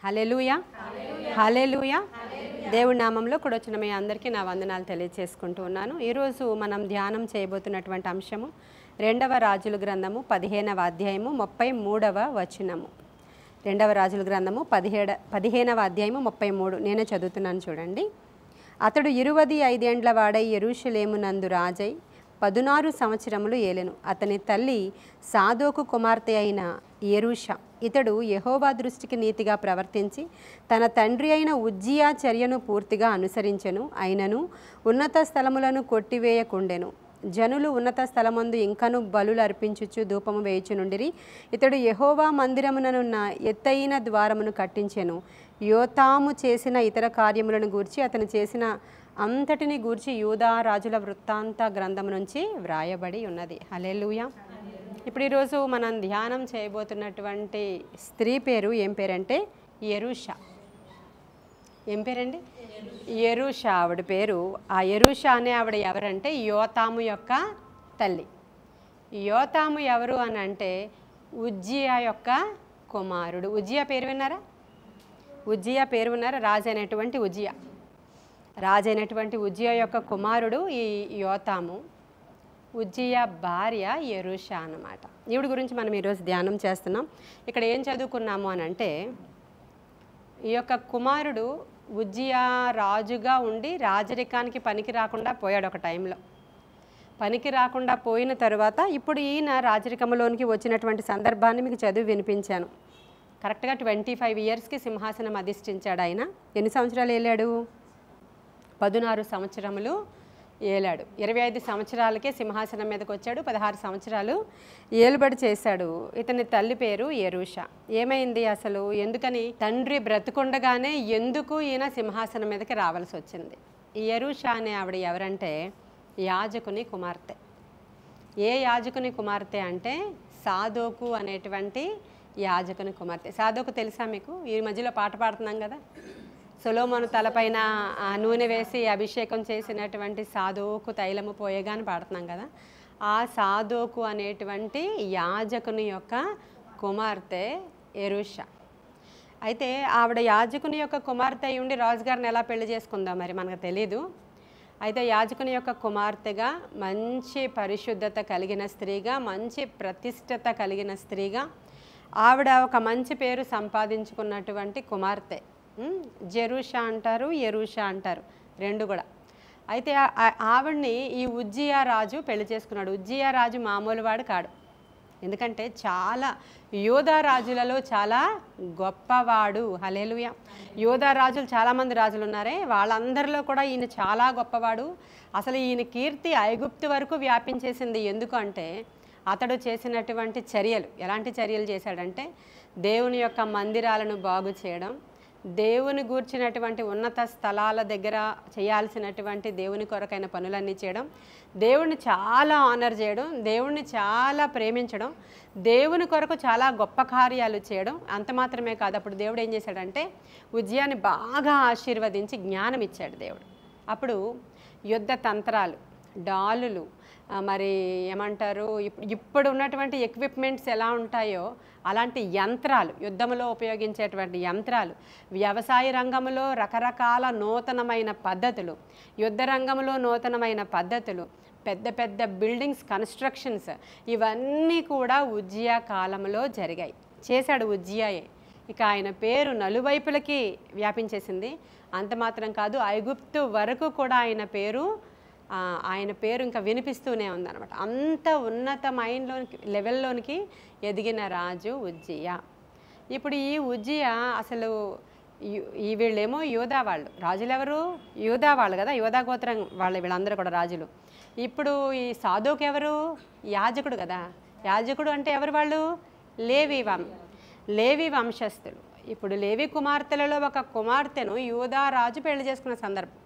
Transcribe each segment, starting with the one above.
హల్లెలూయా హల్లెలూయా. దేవుడి నామంలో కూడా వచ్చిన మీ అందరికీ నా వందనాలు తెలియజేసుకుంటూ ఉన్నాను. ఈరోజు మనం ధ్యానం చేయబోతున్నటువంటి అంశము 2వ రాజుల గ్రంథము 15వ అధ్యాయము 33వ వచనము. 2వ రాజుల గ్రంథము 15వ అధ్యాయము 33. నేనే చదువుతున్నాను చూడండి. అతడు 25 ఏండ్ల వాడై యెరూషలేమునందు రాజై 16 సంవత్సరములు ఏలెను. అతని తల్లి సాదోకు కుమార్తె అయిన యెరూషా. ఇతడు యెహోవా దృష్టికి నీతిగా ప్రవర్తించి తన తండ్రి అయిన ఉజ్జియా చర్యను పూర్తిగా అనుసరించెను. అయినను ఉన్నత స్థలములను కొట్టివేయకుండెను. జనులు ఉన్నత స్థలమందు ఇంకను బలులు అర్పించుచు ధూపము వేయుచునుండిరి. ఇతడు యెహోవా మందిరముననున్న ఎత్తైన ద్వారమును కట్టించెను. యోతాము చేసిన ఇతర కార్యములను గూర్చి అతను చేసిన అంతటిని గూర్చి యూదా రాజుల వృత్తాంత గ్రంథం నుంచి వ్రాయబడి ఉన్నది. హల్లెలూయా. ఇప్పుడు ఈరోజు మనం ధ్యానం చేయబోతున్నటువంటి స్త్రీ పేరు ఏం పేరంటే యెరూషా. ఏం పేరండి? యెరూషా ఆవిడ పేరు. ఆ యెరూషా అనే ఆవిడ ఎవరంటే యోతాము యొక్క తల్లి. యోతాము ఎవరు అని అంటే ఉజ్జియా యొక్క కుమారుడు. ఉజ్జియా పేరు విన్నారా? ఉజ్జియా పేరు విన్నారా? రాజైనటువంటి ఉజ్జియా. రాజైనటువంటి ఉజ్జియా యొక్క కుమారుడు ఈ యోతాము. ఉజ్జియా భార్య యెరూషా అన్నమాట. ఈవిడ గురించి మనం ఈరోజు ధ్యానం చేస్తున్నాం. ఇక్కడ ఏం చదువుకున్నాము అని అంటే ఈ యొక్క కుమారుడు ఉజ్జియా రాజుగా ఉండి రాజరికానికి పనికి రాకుండా పోయాడు. ఒక టైంలో పనికి రాకుండా పోయిన తర్వాత ఇప్పుడు ఈయన రాజరికంలోనికి వచ్చినటువంటి సందర్భాన్ని మీకు చదివి వినిపించాను. కరెక్ట్గా 25 ఇయర్స్కి సింహాసనం అధిష్ఠించాడు ఆయన. ఎన్ని సంవత్సరాలు ఏలాడు? 16 సంవత్సరములు ఏలాడు. 25 సంవత్సరాలకే సింహాసనం మీదకి వచ్చాడు. 16 సంవత్సరాలు ఏలుబడి చేశాడు. ఇతని తల్లి పేరు యెరూషా. ఏమైంది అసలు? ఎందుకని తండ్రి బ్రతుకుండగానే ఎందుకు ఈయన సింహాసనం మీదకి రావాల్సి వచ్చింది? ఈ యెరూషా అనే ఆవిడ ఎవరంటే యాజకుని కుమార్తె. ఏ యాజకుని కుమార్తె అంటే సాదోకు అనేటువంటి యాజకుని కుమార్తె. సాదోకు తెలుసా మీకు? ఈ మధ్యలో పాట పాడుతున్నాం కదా, సొలొమోను తలపైన నూనె వేసి అభిషేకం చేసినటువంటి సాదోకు తైలము పోయగా అని పాడుతున్నాం కదా. ఆ సాదోకు అనేటువంటి యాజకుని యొక్క కుమార్తె యెరూషా. అయితే ఆవిడ యాజకుని యొక్క కుమార్తె అయి ఉండి రాజుగారిని ఎలా పెళ్లి చేసుకుందో మరి మనకు తెలీదు. అయితే యాజకుని యొక్క కుమార్తెగా, మంచి పరిశుద్ధత కలిగిన స్త్రీగా, మంచి ప్రతిష్టత కలిగిన స్త్రీగా ఆవిడ ఒక మంచి పేరు సంపాదించుకున్నటువంటి కుమార్తె. జెరూషా అంటారు, యెరూషా అంటారు, రెండు కూడా. అయితే ఆవిడ్ని ఈ ఉజ్జియా రాజు పెళ్లి చేసుకున్నాడు. ఉజ్జియా రాజు మామూలు వాడు కాడు. ఎందుకంటే చాలా యోధా రాజులలో చాలా గొప్పవాడు. హల్లెలూయా. యోధా రాజులు చాలామంది రాజులు ఉన్నారే, వాళ్ళందరిలో కూడా ఈయన చాలా గొప్పవాడు. అసలు ఈయన కీర్తి ఐగుప్తు వరకు వ్యాపించేసింది. ఎందుకంటే అతడు చేసినటువంటి చర్యలు. ఎలాంటి చర్యలు చేశాడంటే దేవుని యొక్క మందిరాలను బాగు చేయడం, దేవుని గూర్చినటువంటి ఉన్నత స్థలాల దగ్గర చేయాల్సినటువంటి దేవుని కొరకైన పనులన్నీ చేయడం, దేవుణ్ణి చాలా ఆనర్ చేయడం, దేవుణ్ణి చాలా ప్రేమించడం, దేవుని కొరకు చాలా గొప్ప కార్యాలు చేయడం. అంత మాత్రమే కాదు, అప్పుడు దేవుడు ఏం చేశాడంటే ఉజ్జియాని బాగా ఆశీర్వదించి జ్ఞానం ఇచ్చాడు దేవుడు. అప్పుడు యుద్ధ తంత్రాలు, డాలులు, మరి ఏమంటారు, ఇప్పుడు ఉన్నటువంటి ఎక్విప్మెంట్స్ ఎలా ఉంటాయో అలాంటి యంత్రాలు, యుద్ధంలో ఉపయోగించేటువంటి యంత్రాలు, వ్యవసాయ రంగంలో రకరకాల నూతనమైన పద్ధతులు, యుద్ధ రంగంలో నూతనమైన పద్ధతులు, పెద్ద పెద్ద బిల్డింగ్స్ కన్స్ట్రక్షన్స్, ఇవన్నీ కూడా ఉజ్జియా కాలంలో జరిగాయి. చేశాడు ఉజ్జియాయే. ఇక ఆయన పేరు నలువైపులకి వ్యాపించేసింది. అంత మాత్రం కాదు, ఐగుప్తు వరకు కూడా ఆయన పేరు ఇంకా వినిపిస్తూనే ఉందన్నమాట. అంత ఉన్నతమైన లెవెల్లోనికి ఎదిగిన రాజు ఉజ్జియా. ఇప్పుడు ఈ ఉజ్జియా అసలు వీళ్ళేమో యూదా వాళ్ళు. రాజులు ఎవరు? యూదా వాళ్ళు కదా, యూదా గోత్రం వాళ్ళు. వీళ్ళందరూ కూడా రాజులు. ఇప్పుడు ఈ సాదోకు ఎవరు? యాజకుడు కదా. యాజకుడు అంటే ఎవరు వాళ్ళు? లేవి వంశస్థులు. ఇప్పుడు లేవి కుమార్తెలలో ఒక కుమార్తెను యూదా రాజు పెళ్లి చేసుకున్న సందర్భం.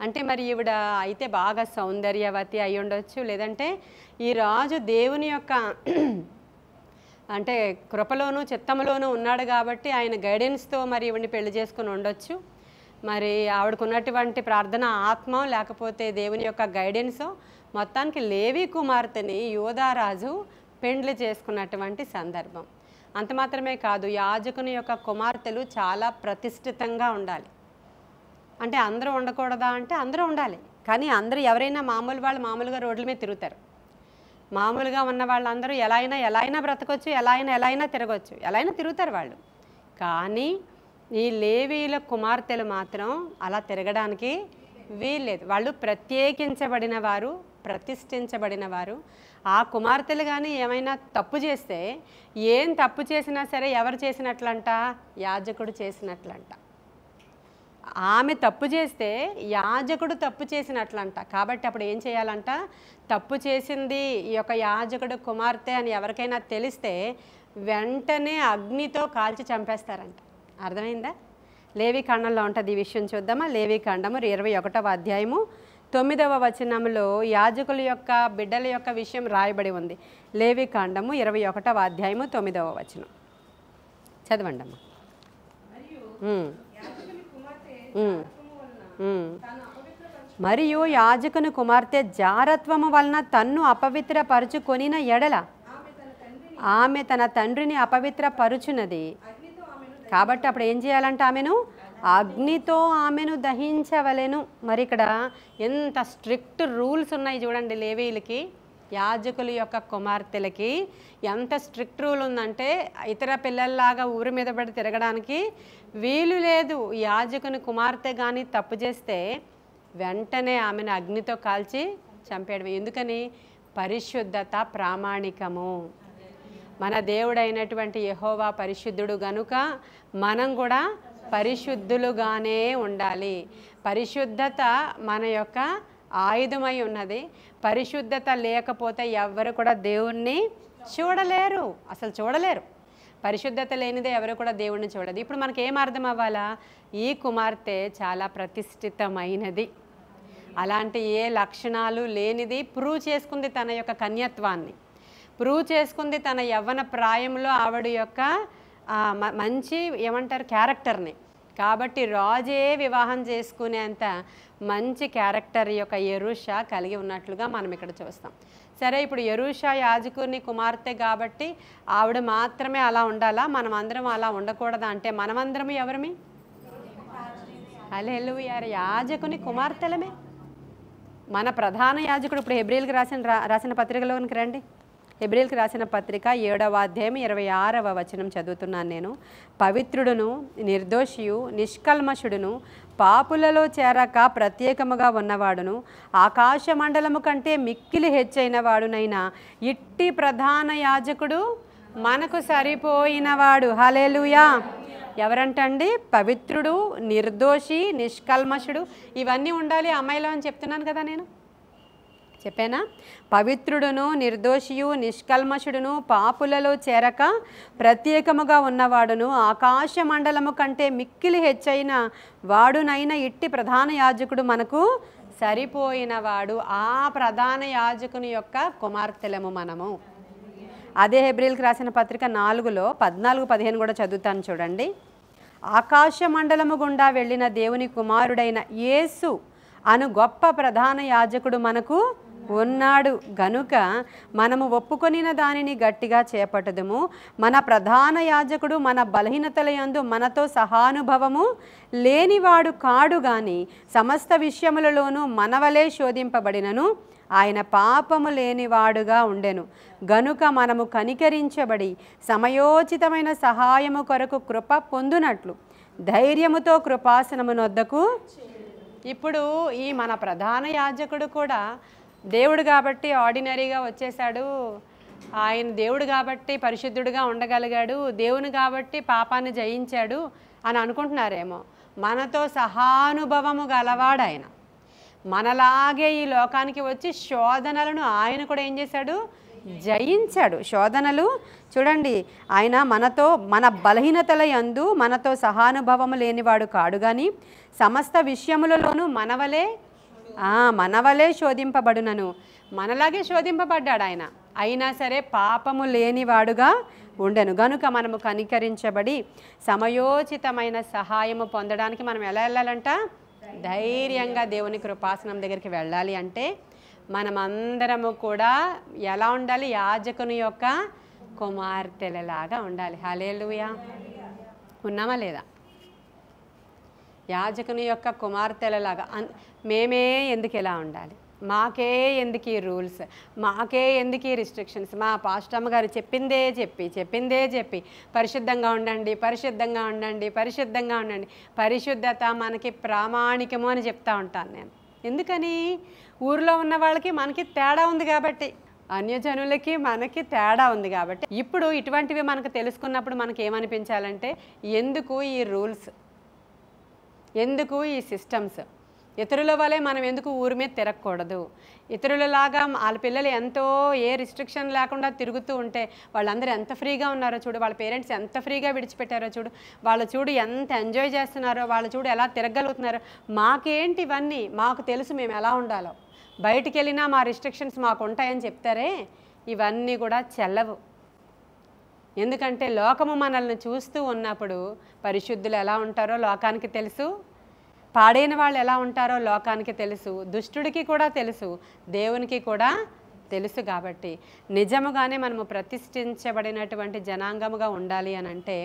అంటే మరి ఈవిడ అయితే బాగా సౌందర్యవతి అయి ఉండొచ్చు, లేదంటే ఈ రాజు దేవుని యొక్క అంటే కృపలోను చిత్తములోనూ ఉన్నాడు కాబట్టి ఆయన గైడెన్స్తో మరి ఈవిడిని పెళ్లి చేసుకుని ఉండొచ్చు. మరి ఆవిడకున్నటువంటి ప్రార్థన ఆత్మ, లేకపోతే దేవుని యొక్క గైడెన్సో, మొత్తానికి లేవి కుమార్తెని యోధారాజు పెండ్లి చేసుకున్నటువంటి సందర్భం. అంత మాత్రమే కాదు, యాజకుని యొక్క కుమార్తెలు చాలా ప్రతిష్ఠితంగా ఉండాలి. అంటే అందరూ ఉండకూడదా అంటే అందరూ ఉండాలి. కానీ అందరూ ఎవరైనా మామూలు వాళ్ళు మామూలుగా రోడ్ల మీద తిరుగుతారు. మామూలుగా ఉన్న వాళ్ళందరూ ఎలా అయినా బ్రతకొచ్చు, ఎలా అయినా తిరగవచ్చు, ఎలా అయినా తిరుగుతారు వాళ్ళు. కానీ ఈ లేవీయుల కుమార్తెలు మాత్రం అలా తిరగడానికి వీల్లేదు. వాళ్ళు ప్రత్యేకించబడిన వారు, ప్రతిష్ఠించబడిన వారు. ఆ కుమార్తెలు కానీ ఏమైనా తప్పు చేస్తే, ఏం తప్పు చేసినా సరే ఎవరు చేసినట్లంట? యాజకుడు చేసినట్లంట. ఆమె తప్పు చేస్తే యాజకుడు తప్పు చేసినట్లంట. కాబట్టి అప్పుడు ఏం చేయాలంట? తప్పు చేసింది ఈ యొక్క యాజకుడు కుమార్తె అని ఎవరికైనా తెలిస్తే వెంటనే అగ్నితో కాల్చి చంపేస్తారంట. అర్థమైందా? లేవీకాండంలో ఉంటుంది ఈ విషయం. చూద్దామా? లేవీకాండము 21వ అధ్యాయము 9వ వచనంలో యాజకుల యొక్క బిడ్డల యొక్క విషయం రాయబడి ఉంది. లేవీకాండము 21వ అధ్యాయము 9వ వచనం చదవండి అమ్మా. మరియు యాజకుని కుమార్తె జారత్వము వలన తన్ను అపవిత్రపరుచుకొనిన ఎడల ఆమె తన తండ్రిని అపవిత్రపరుచున్నది. కాబట్టి అప్పుడు ఏం చేయాలంటే ఆమెను అగ్నితో దహించవలెను. మరి ఇక్కడ ఎంత స్ట్రిక్ట్ రూల్స్ ఉన్నాయి చూడండి. లేవీయులకి, యాజకుల యొక్క కుమార్తెలకి ఎంత స్ట్రిక్ట్ రూల్ ఉందంటే ఇతర పిల్లల్లాగా ఊరి మీద పడి తిరగడానికి వీలు లేదు. యాజకుని కుమార్తె కానీ తప్పు చేస్తే వెంటనే ఆమెను అగ్నితో కాల్చి చంపేయడం. ఎందుకని? పరిశుద్ధత ప్రామాణికము. మన దేవుడైనటువంటి యెహోవా పరిశుద్ధుడు గనుక మనం కూడా పరిశుద్ధులుగానే ఉండాలి. పరిశుద్ధత మన యొక్క ఆయుధమై ఉన్నది. పరిశుద్ధత లేకపోతే ఎవ్వరు కూడా దేవుణ్ణి చూడలేరు, అసలు చూడలేరు. పరిశుద్ధత లేనిదే ఎవరు కూడా దేవుణ్ణి చూడదు. ఇప్పుడు మనకి ఏం అర్థం అవ్వాలా? ఈ కుమార్తె చాలా ప్రతిష్ఠితమైనది, అలాంటి ఏ లక్షణాలు లేనిది. ప్రూవ్ చేసుకుంది తన యొక్క కన్యత్వాన్ని, ప్రూవ్ చేసుకుంది తన యవ్వన ప్రాయంలో ఆవిడ యొక్క మంచి ఏమంటారు క్యారెక్టర్ని. కాబట్టి రాజే వివాహం చేసుకునేంత మంచి క్యారెక్టర్ యొక్క యెరూషా కలిగి ఉన్నట్లుగా మనం ఇక్కడ చూస్తాం. సరే, ఇప్పుడు యెరూషా యాజకుని కుమార్తె కాబట్టి ఆవిడ మాత్రమే అలా ఉండాలా? మనం అందరం అలా ఉండకూడదా అంటే మనమందరం ఎవరమి? హల్లెలూయా, యాజకుని కుమార్తెలమే. మన ప్రధాన యాజకుడు ఇప్పుడు హెబ్రీయులకు రాసిన పత్రికలోనికి రండి. హెబ్రీయులకు రాసిన పత్రిక 7వ అధ్యాయం 26వ వచనం చదువుతున్నాను నేను. పవిత్రుడును నిర్దోషియు నిష్కల్మషుడును పాపులలో చేరక ప్రత్యేకముగా ఉన్నవాడును ఆకాశ మండలము కంటే మిక్కిలి హెచ్చైన వాడునైనా ఇట్టి ప్రధాన యాజకుడు మనకు సరిపోయినవాడు. హల్లెలూయా. ఎవరంటండి? పవిత్రుడు, నిర్దోషి, నిష్కల్మషుడు. ఇవన్నీ ఉండాలి అమ్మాయిలో అని చెప్తున్నాను కదా, నేను చెప్పానా? పవిత్రుడును నిర్దోషియు నిష్కల్మషుడును పాపులలో చేరక ప్రత్యేకముగా ఉన్నవాడును ఆకాశ మండలము కంటే మిక్కిలి హెచ్చైన వాడునైన ఇట్టి ప్రధాన యాజకుడు మనకు సరిపోయినవాడు. ఆ ప్రధాన యాజకుని యొక్క కుమార్తెలము మనము. అదే హెబ్రీయులకు రాసిన పత్రిక 4లో 14-15 కూడా చదువుతాను చూడండి. ఆకాశ మండలము గుండా వెళ్ళిన దేవుని కుమారుడైన యేసు అను గొప్ప ప్రధాన యాజకుడు మనకు ఉన్నాడు గనుక మనము ఒప్పుకొనిన దానిని గట్టిగా చేపట్టదుము. మన ప్రధాన యాజకుడు మన బలహీనతల యందు మనతో సహానుభవము లేనివాడు కాడు గాని సమస్త విషయములలోనూ మనవలే శోధింపబడినను ఆయన పాపము లేనివాడుగా ఉండెను గనుక మనము కనికరించబడి సమయోచితమైన సహాయము కొరకు కృప పొందునట్లు ధైర్యముతో కృపాసనమునొద్దకు. ఇప్పుడు ఈ మన ప్రధాన యాజకుడు కూడా దేవుడు కాబట్టి ఆర్డినరీగా వచ్చేసాడు, ఆయన దేవుడు కాబట్టి పరిశుద్ధుడుగా ఉండగలిగాడు, దేవుని కాబట్టి పాపాన్ని జయించాడు అని అనుకుంటున్నారేమో. మనతో సహానుభవము గలవాడు ఆయన. మనలాగే ఈ లోకానికి వచ్చి శోధనలను ఆయన కూడా ఏం చేశాడు? జయించాడు. శోధనలు చూడండి, ఆయన మన బలహీనతల యందు మనతో సహానుభవము లేనివాడు కాడు కానీ సమస్త విషయములలోనూ మనవలే శోధింపబడునను. మనలాగే శోధింపబడ్డాడు ఆయన, అయినా సరే పాపము లేనివాడుగా ఉండెను గనుక మనము కనికరించబడి సమయోచితమైన సహాయము పొందడానికి మనం ఎలా వెళ్ళాలంట? ధైర్యంగా దేవుని కృపాసనం దగ్గరికి వెళ్ళాలి. అంటే మనమందరము కూడా ఎలా ఉండాలి? యాజకుని యొక్క కుమార్తెలలాగా ఉండాలి. హల్లెలూయా. ఉన్నామా లేదా? యాజకుని యొక్క కుమార్తెలలాగా మేమే ఎందుకు ఇలా ఉండాలి, మాకే ఎందుకు ఈ రూల్స్, మాకే ఎందుకు ఈ రిస్ట్రిక్షన్స్, మా పాస్టమ్మ గారు చెప్పిందే చెప్పి పరిశుద్ధంగా ఉండండి, పరిశుద్ధంగా ఉండండి, పరిశుద్ధంగా ఉండండి, పరిశుద్ధత మనకి ప్రామాణికము అని చెప్తా ఉంటాను నేను. ఎందుకని? ఊరిలో ఉన్న వాళ్ళకి మనకి తేడా ఉంది కాబట్టి, అన్యజనులకి మనకి తేడా ఉంది కాబట్టి. ఇప్పుడు ఇటువంటివి మనకు తెలుసుకున్నప్పుడు మనకి ఏమనిపించాలంటే, ఎందుకు ఈ రూల్స్, ఎందుకు ఈ సిస్టమ్స్, ఇతరుల వలె మనం ఎందుకు ఊరి మీద తిరగకూడదు, ఇతరులలాగా వాళ్ళ పిల్లలు ఎంతో ఏ రిస్ట్రిక్షన్ లేకుండా తిరుగుతూ ఉంటే వాళ్ళందరూ ఎంత ఫ్రీగా ఉన్నారో చూడు, వాళ్ళ పేరెంట్స్ ఎంత ఫ్రీగా విడిచిపెట్టారో చూడు, వాళ్ళు చూడు ఎంత ఎంజాయ్ చేస్తున్నారో, వాళ్ళు చూడు ఎలా తిరగలుగుతున్నారో. మాకేంటి ఇవన్నీ, మాకు తెలుసు మేము ఎలా ఉండాలో, బయటికి వెళ్ళినా మా రిస్ట్రిక్షన్స్ మాకు ఉంటాయని చెప్తారే, ఇవన్నీ కూడా చెల్లవు. ఎందుకంటే లోకము మనల్ని చూస్తూ ఉన్నప్పుడు పరిశుద్ధులు ఎలా ఉంటారో లోకానికి తెలుసు, పాడైన వాళ్ళు ఎలా ఉంటారో లోకానికి తెలుసు, దుష్టుడికి కూడా తెలుసు, దేవునికి కూడా తెలుసు. కాబట్టి నిజముగానే మనము ప్రతిష్ఠించబడినటువంటి జనాంగముగా ఉండాలి అని అంటే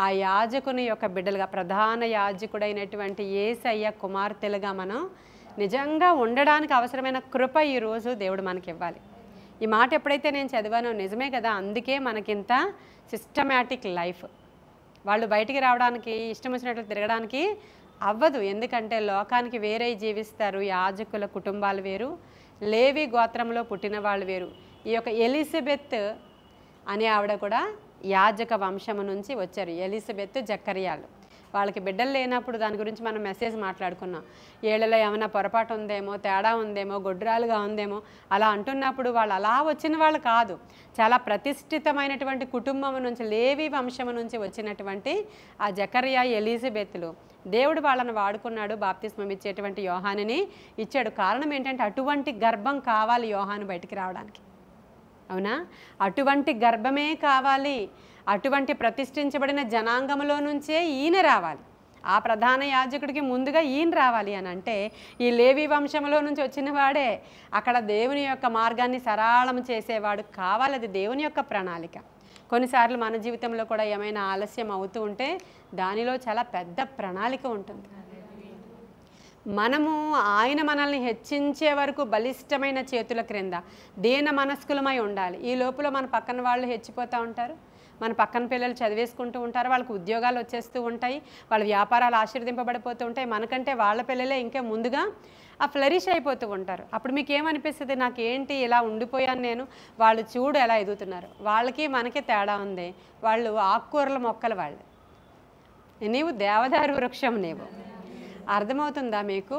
ఆ యాజకుని యొక్క బిడ్డలుగా, ప్రధాన యాజకుడైనటువంటి యేసయ్య కుమార్తెలుగా మనం నిజంగా ఉండడానికి అవసరమైన కృప ఈరోజు దేవుడు మనకి ఇవ్వాలి. ఈ మాట ఎప్పుడైతే నేను చదివానో నిజమే కదా, అందుకే మనకింత సిస్టమాటిక్ లైఫ్. వాళ్ళు బయటికి రావడానికి, ఇష్టం వచ్చినట్లు తిరగడానికి అవ్వదు. ఎందుకంటే లోకానికి వేరే జీవిస్తారు. యాజకుల కుటుంబాలు వేరు, లేవి గోత్రంలో పుట్టిన వాళ్ళు వేరు. ఈ యొక్క ఎలిజబెత్ అనే ఆవిడ కూడా యాజక వంశము నుంచి వచ్చారు. ఎలిజబెత్, జకర్యాలు. వాళ్ళకి బిడ్డలు లేనప్పుడు దాని గురించి మనం మెసేజ్ మాట్లాడుకున్నాం. ఏళ్ళలో ఏమైనా పొరపాటు ఉందేమో, తేడా ఉందేమో, గొడ్రాలుగా ఉందేమో అలా అంటున్నప్పుడు వాళ్ళు అలా వచ్చిన వాళ్ళు కాదు. చాలా ప్రతిష్ఠితమైనటువంటి కుటుంబం నుంచి, లేవి వంశము నుంచి వచ్చినటువంటి ఆ జకర్యా, ఎలిజబెత్లు దేవుడు వాళ్ళని వాడుకున్నాడు. బాప్తిస్మం ఇచ్చేటువంటి యోహానుని ఇచ్చాడు. కారణం ఏంటంటే అటువంటి గర్భం కావాలి యోహాను బయటికి రావడానికి. అవునా? అటువంటి గర్భమే కావాలి. అటువంటి ప్రతిష్ఠించబడిన జనాంగంలో నుంచే ఈయన రావాలి. ఆ ప్రధాన యాజకుడికి ముందుగా ఈయన రావాలి అని అంటే ఈ లేవి వంశంలో నుంచి వచ్చిన వాడే అక్కడ దేవుని యొక్క మార్గాన్ని సరళం చేసేవాడు కావాలి. అది దేవుని యొక్క ప్రణాళిక. కొన్నిసార్లు మన జీవితంలో కూడా ఏమైనా ఆలస్యం అవుతూ ఉంటే దానిలో చాలా పెద్ద ప్రణాళిక ఉంటుంది. మనము ఆయన మనల్ని హెచ్చించే వరకు బలిష్టమైన చేతుల క్రింద దీన మనస్కులమై ఉండాలి. ఈ లోపల మన పక్కన వాళ్ళు హెచ్చిపోతూ ఉంటారు, మన పక్కన పిల్లలు చదివేసుకుంటూ ఉంటారు, వాళ్ళకి ఉద్యోగాలు వచ్చేస్తూ ఉంటాయి, వాళ్ళ వ్యాపారాలు ఆశీర్వదింపబడిపోతూ ఉంటాయి. మనకంటే వాళ్ళ పిల్లలే ఇంకా ముందుగా ఆ ఫ్లరిష్ అయిపోతూ ఉంటారు. అప్పుడు మీకు ఏమనిపిస్తుంది? నాకేంటి ఇలా ఉండిపోయాను నేను, వాళ్ళు చూడు ఎలా ఎదుగుతున్నారు. వాళ్ళకి మనకి తేడా ఉంది. వాళ్ళు ఆకుకూరల మొక్కలు, వాళ్ళు, నీవు దేవదారు వృక్షం. నీవు అర్థమవుతుందా మీకు?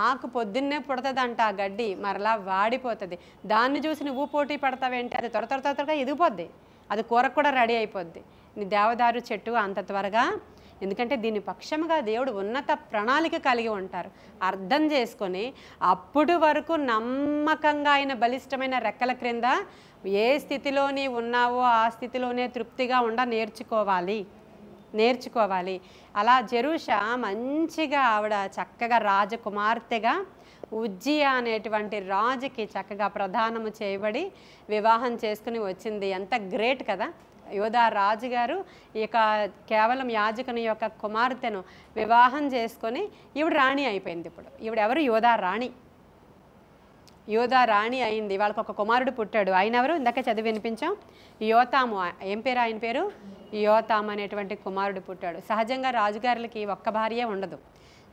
ఆకు పొద్దున్నే పుడుతుందంట, ఆ గడ్డి మరలా వాడిపోతుంది. దాన్ని చూసి నువ్వు పోటీ పడతావేంటి? అది త్వరగా ఎదిగిపోద్ది, అది కూరకు కూడా రెడీ అయిపోద్ది. నీ దేవదారు చెట్టు అంత త్వరగా, ఎందుకంటే దీని పక్షముగా దేవుడు ఉన్నత ప్రణాళిక కలిగి ఉంటారు. అర్థం చేసుకొని అప్పుడు వరకు నమ్మకంగా ఆయన బలిష్టమైన రెక్కల క్రింద ఏ స్థితిలో నీ ఉన్నావో ఆ స్థితిలోనే తృప్తిగా నేర్చుకోవాలి. అలా జెరూషా మంచిగా ఆవిడ చక్కగా రాజకుమార్తెగా ఉజ్జియా అనేటువంటి రాజుకి చక్కగా ప్రదానము చేయబడి వివాహం చేసుకుని వచ్చింది. ఎంత గ్రేట్ కదా! యోధా రాజుగారు ఇక కేవలం యాజకుని యొక్క కుమార్తెను వివాహం చేసుకొని ఈవిడ రాణి అయిపోయింది. ఇప్పుడు ఈవిడెవరు? యోధా రాణి అయింది. వాళ్ళకి ఒక కుమారుడు పుట్టాడు. ఆయన ఎవరు? ఇందాక చదివి వినిపించాం, యోతాము. ఏం పేరు ఆయన పేరు? యోతాము అనేటువంటి కుమారుడు పుట్టాడు. సహజంగా రాజుగారులకి ఒక్క భార్య ఉండదు,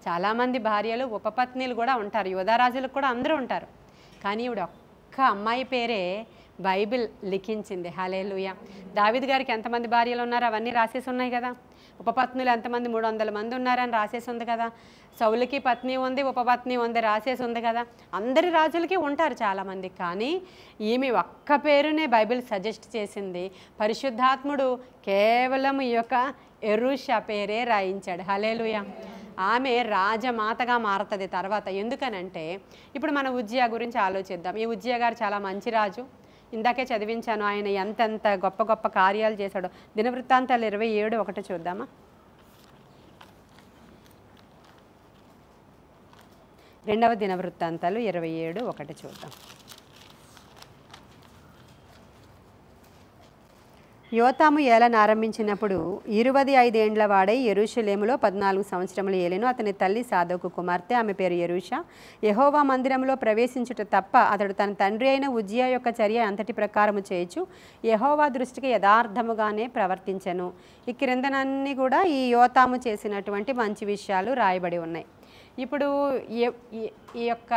చాలామంది భార్యలు, ఉపపత్నులు కూడా ఉంటారు. యోధారాజులకు కూడా అందరూ ఉంటారు. కానీ ఈవిడ ఒక్క అమ్మాయి పేరే బైబిల్ లిఖించింది. హల్లెలూయా. దావీదు గారికి ఎంతమంది భార్యలు ఉన్నారు అవన్నీ రాసేసి ఉన్నాయి కదా. ఉపపత్నులు ఎంతమంది? 300 మంది ఉన్నారని రాసేసి ఉంది కదా. సౌలుకి పత్ని ఉంది, ఉపపత్ని ఉంది, రాసేసి ఉంది కదా. అందరి రాజులకి ఉంటారు చాలామంది. కానీ ఈమె ఒక్క పేరునే బైబిల్ సజెస్ట్ చేసింది. పరిశుద్ధాత్ముడు కేవలం ఈ యొక్క ఎరుషా పేరే రాయించాడు. హల్లెలూయా. ఆమె రాజమాతగా మారుతుంది తర్వాత. ఎందుకనంటే ఇప్పుడు మన ఉజ్జియా గురించి ఆలోచిద్దాం. ఈ ఉజ్జియా గారు చాలా మంచి రాజు. ఇందాకే చదివించాను ఆయన ఎంతెంత గొప్ప గొప్ప కార్యాలు చేశాడు. దినవృత్తాంతాలు 27:1 చూద్దామా? 2వ దినవృత్తాంతాలు 27:1 చూద్దాం. యోతాము ఏలన ఆరంభించినప్పుడు 25 ఏండ్ల వాడై యెరూషలేములో 14 సంవత్సరములు ఏలెను. అతని తల్లి సాదోకు కుమార్తె, ఆమె పేరు యెరూషా. యెహోవా మందిరంలో ప్రవేశించుట తప్ప అతడు తన తండ్రి అయిన ఉజ్జియా యొక్క చర్య అంతటి ప్రకారము చేయొచ్చు యెహోవా దృష్టికి యథార్థముగానే ప్రవర్తించెను. ఈ క్రిందనన్నీ కూడా ఈ యోతాము చేసినటువంటి మంచి విషయాలు రాయబడి ఉన్నాయి. ఇప్పుడు ఈ యొక్క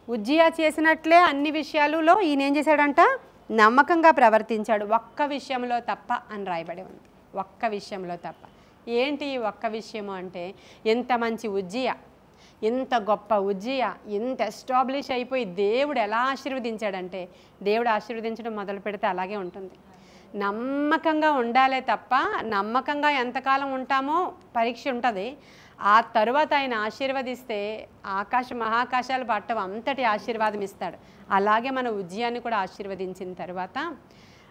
ఉజ్జియా చేసినట్లే అన్ని విషయాలలో ఈయన ఏం చేశాడంట? నమ్మకంగా ప్రవర్తించాడు, ఒక్క విషయంలో తప్ప అని రాయబడి ఉంది. ఒక్క విషయంలో తప్ప. ఏంటి ఈ ఒక్క విషయము అంటే, ఎంత మంచి ఉజ్జియా, ఎంత గొప్ప ఉజ్జియా, ఎంత ఎస్టాబ్లిష్ అయిపోయి దేవుడు ఎలా ఆశీర్వదించాడంటే, దేవుడు ఆశీర్వదించడం మొదలు పెడితే అలాగే ఉంటుంది. నమ్మకంగా ఉండాలే తప్ప, నమ్మకంగా ఎంతకాలం ఉంటామో పరీక్ష ఉంటుంది. ఆ తరువాత ఆయన ఆశీర్వదిస్తే మహాకాశాలు పట్టవు, అంతటి ఆశీర్వాదం ఇస్తాడు. అలాగే మన ఉజ్జియాన్ని కూడా ఆశీర్వదించిన తర్వాత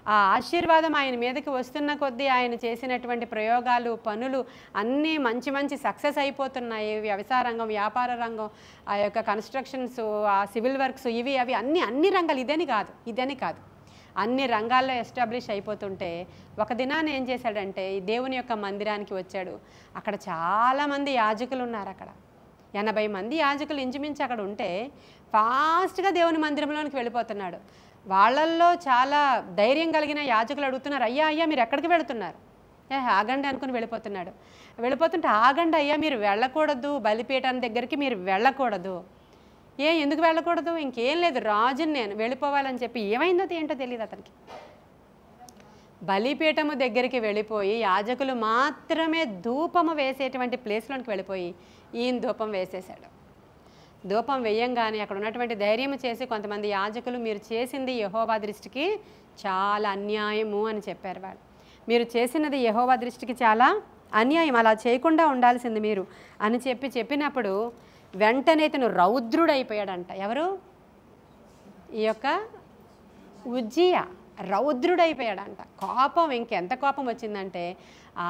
ఆ ఆశీర్వాదం ఆయన మీదకి వస్తున్న కొద్దీ ఆయన చేసినటువంటి ప్రయోగాలు, పనులు అన్నీ మంచి మంచి సక్సెస్ అయిపోతున్నాయి. వ్యవసాయ రంగం, వ్యాపార రంగం, ఆ యొక్క కన్స్ట్రక్షన్స్, ఆ సివిల్ వర్క్స్, ఇవి అవి అన్ని రంగాలు, ఇదని కాదు అన్ని రంగాల్లో ఎస్టాబ్లిష్ అయిపోతుంటే ఒక దినాన్ని ఏం చేశాడంటే దేవుని యొక్క మందిరానికి వచ్చాడు. అక్కడ చాలామంది యాజకులు ఉన్నారు. అక్కడ 80 మంది యాజకులు ఇంచుమించు అక్కడ ఉంటే ఫాస్ట్గా దేవుని మందిరంలోనికి వెళ్ళిపోతున్నాడు. వాళ్ళల్లో చాలా ధైర్యం కలిగిన యాజకులు అడుగుతున్నారు, అయ్యా మీరు ఎక్కడికి వెళుతున్నారు? ఆగండి అనుకుని వెళ్ళిపోతుంటే ఆగండి అయ్యా, మీరు వెళ్ళకూడదు, బలిపీఠం దగ్గరికి మీరు వెళ్ళకూడదు. ఎందుకు వెళ్ళకూడదు? ఇంకేం లేదు, రాజుని నేను వెళ్ళిపోవాలని చెప్పి ఏమైందో ఏంటో తెలియదు అతనికి. బలిపీఠము దగ్గరికి వెళ్ళిపోయి యాజకులు మాత్రమే ధూపము వేసేటువంటి ప్లేస్లోనికి వెళ్ళిపోయి ఈయన ధూపం వేసేశాడు. ధూపం వేయంగానే అక్కడ ఉన్నటువంటి ధైర్యం చేసి కొంతమంది యాజకులు, మీరు చేసింది యెహోవా దృష్టికి చాలా అన్యాయము అని చెప్పారు. వాళ్ళు, మీరు చేసినది యెహోవా దృష్టికి చాలా అన్యాయం, అలా చేయకుండా ఉండాల్సింది మీరు అని చెప్పినప్పుడు వెంటనే ఇతను రౌద్రుడైపోయాడంట. ఎవరు? ఈ యొక్క ఉజ్జియా రౌద్రుడైపోయాడంట. కోపం, ఇంకెంత కోపం వచ్చిందంటే,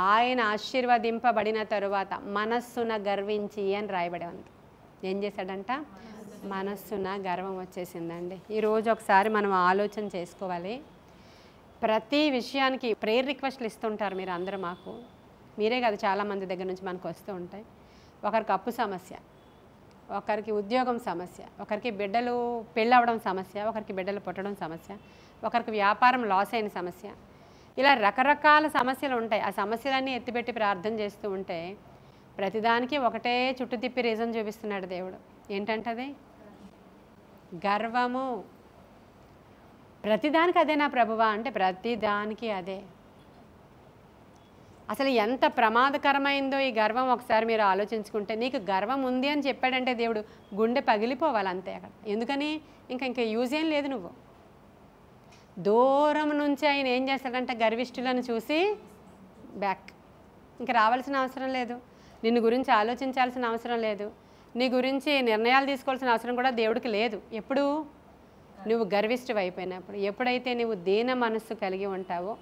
ఆయన ఆశీర్వదింపబడిన తరువాత మనస్సున గర్వించి అని రాయబడి ఉంది. ఏం చేశాడంట? మనస్సున గర్వం వచ్చేసిందండి. ఈరోజు ఒకసారి మనం ఆలోచన చేసుకోవాలి. ప్రతి విషయానికి ప్రేయర్ రిక్వెస్ట్లు ఇస్తుంటారు మీరు అందరూ. మీరే కాదు, చాలామంది దగ్గర నుంచి మనకు వస్తూ ఉంటాయి. ఒకరికి అప్పు సమస్య, ఒకరికి ఉద్యోగం సమస్య, ఒకరికి బిడ్డలు పెళ్ళవడం సమస్య, ఒకరికి బిడ్డలు పుట్టడం సమస్య, ఒకరికి వ్యాపారం లాస్ అయిన సమస్య. ఇలా రకరకాల సమస్యలు ఉంటాయి. ఆ సమస్యలన్నీ ఎత్తిపెట్టి ప్రార్థన చేస్తూ ఉంటే ప్రతిదానికి ఒకటే చుట్టు తిప్పి రీజన్ చూపిస్తున్నాడు దేవుడు. ఏంటంటది? గర్వము. ప్రతిదానికి అదే నా ప్రభువా అంటే ప్రతిదానికి అదే. అసలు ఎంత ప్రమాదకరమైందో ఈ గర్వం ఒకసారి మీరు ఆలోచించుకుంటే. నీకు గర్వం ఉంది అని చెప్పాడంటే దేవుడు గుండె పగిలిపోవాలి అంతే అక్కడ. ఎందుకని? ఇంకా యూజ్ ఏం లేదు. నువ్వు దూరం నుంచి ఆయన ఏం చేస్తాడంటే గర్విష్ఠులను చూసి బ్యాక్. ఇంకా రావాల్సిన అవసరం లేదు, నిన్ను గురించి ఆలోచించాల్సిన అవసరం లేదు, నీ గురించి నిర్ణయాలు తీసుకోవాల్సిన అవసరం కూడా దేవుడికి లేదు. ఎప్పుడు? నువ్వు గర్విష్ఠువు అయిపోయినప్పుడు. ఎప్పుడైతే నువ్వు దీన మనస్సు కలిగి ఉంటావో,